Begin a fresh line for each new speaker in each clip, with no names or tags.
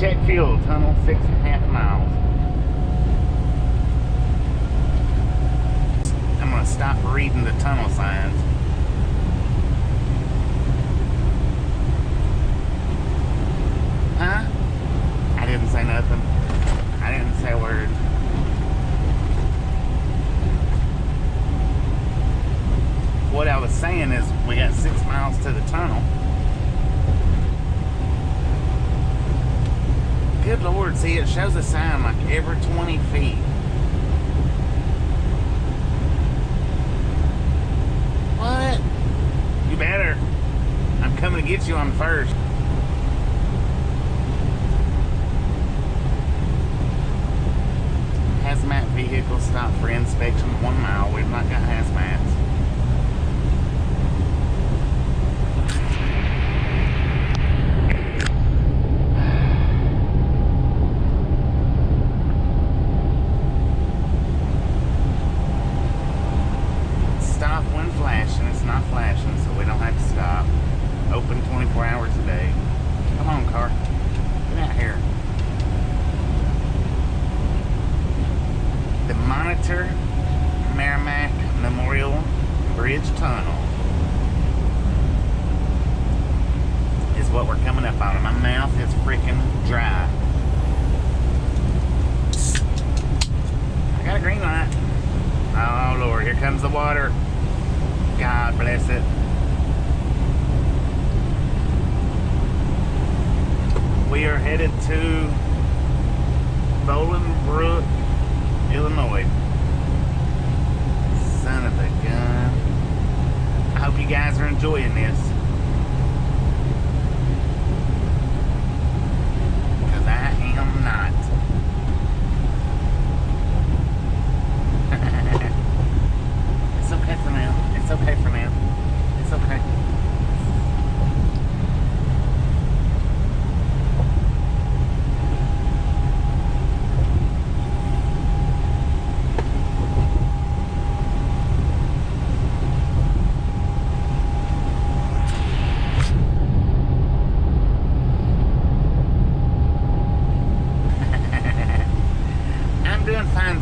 check fuel, tunnel 6.5 miles. I'm gonna stop reading the tunnel signs. Huh? I didn't say nothing. I didn't say a word. What I was saying is we got 6 miles to the tunnel. Good Lord, see, it shows a sign like every 20 feet. What? You better. I'm coming to get you on first. Hazmat vehicle stopped for inspection 1 mile. We've not got hazmats. Stop when flashing. It's not flashing, so we don't have to stop. Open 24 hours a day. Come on, car. Get out here. The Monitor Merrimac Memorial Bridge Tunnel is what we're coming up on. My mouth is freaking dry. I got a green light. Oh Lord, here comes the water. God bless it. We are headed to Bolingbrook, Illinois. Son of a gun. I hope you guys are enjoying this. Because I am not. It's okay for now. It's okay for now. It's okay.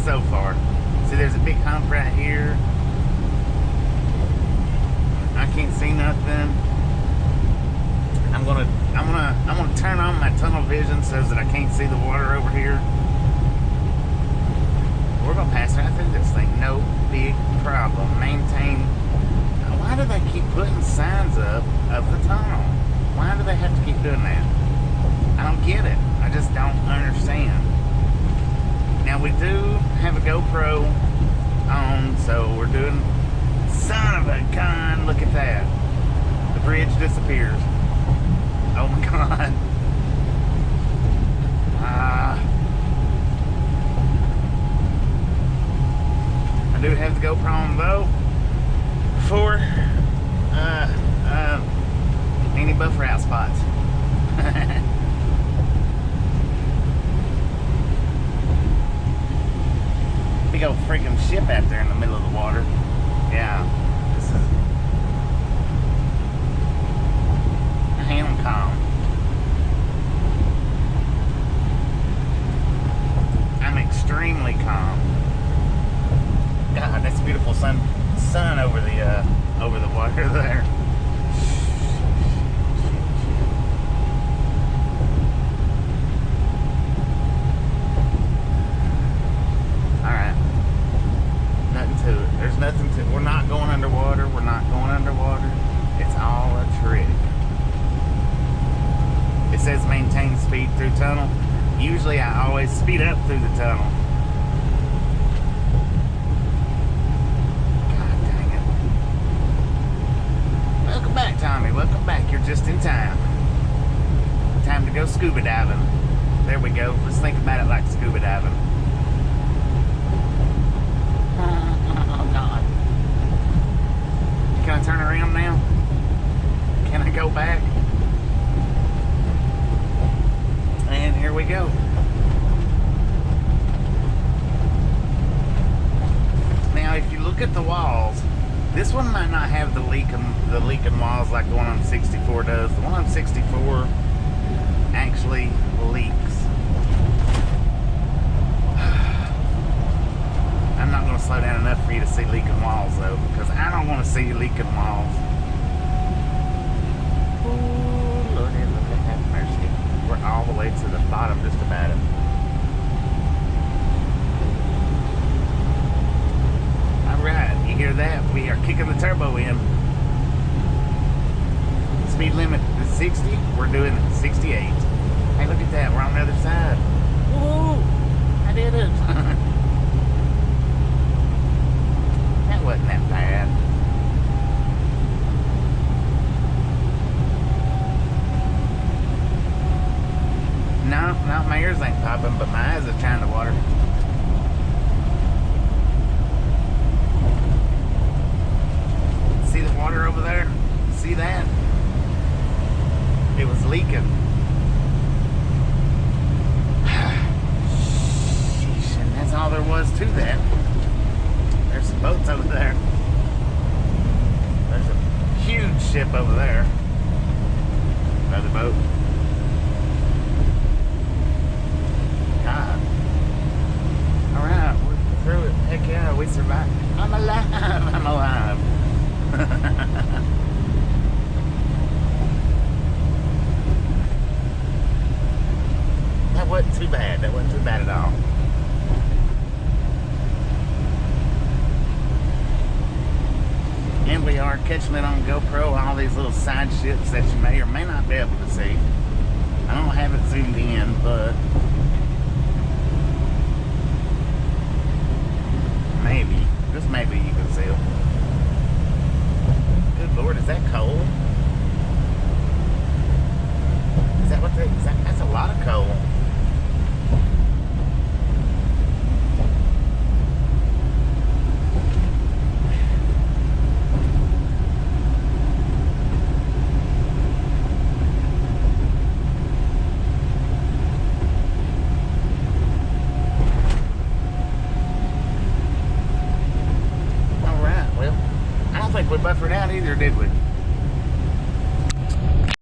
So far. See, there's a big hump right here. I can't see nothing. I'm gonna turn on my tunnel vision so that I can't see the water over here. We're gonna pass right through this thing. No big problem. Maintain. Why do they keep putting signs up of the tunnel? Why do they have to keep doing that? I don't get it. I just don't understand. Now we do have a GoPro on, so we're doing. Son of a gun! Look at that. The bridge disappears. Oh my God. I do have the GoPro on though for any buffer out spots. Big old freaking ship out there in the middle of the water. Yeah. This is. I am calm. I'm extremely calm. God, that's a beautiful sun over the water there. There's nothing to. We're not going underwater. We're not going underwater. It's all a trick. It says maintain speed through tunnel. Usually I always speed up through the tunnel. God dang it. Welcome back, Tommy. Welcome back. You're just in time. Time to go scuba diving. There we go. Let's think about it like scuba diving. Can I turn around now? Can I go back? And here we go. Now, if you look at the walls, this one might not have the leaking walls like the one on 64 does. The one on 64 actually leaks. we're doing 68. Hey, look at that. We're on the other side. Woo! I did it. That wasn't that bad. No, my ears ain't popping, but my eyes are trying to water. See the water over there? See that? It was leaking. Sheesh, and that's all there was to that. There's some boats over there. There's a huge ship over there. Another boat. God. Alright, we're through it. Heck yeah, we survived. I'm alive. I'm alive. That wasn't too bad. That wasn't too bad at all. And we are catching it on GoPro, all these little side ships that you may or may not be able to see. I don't have it zoomed in, but maybe, just maybe you can see them. Good Lord, is that coal? Is that what that's a lot of coal. We buffered out either, did we?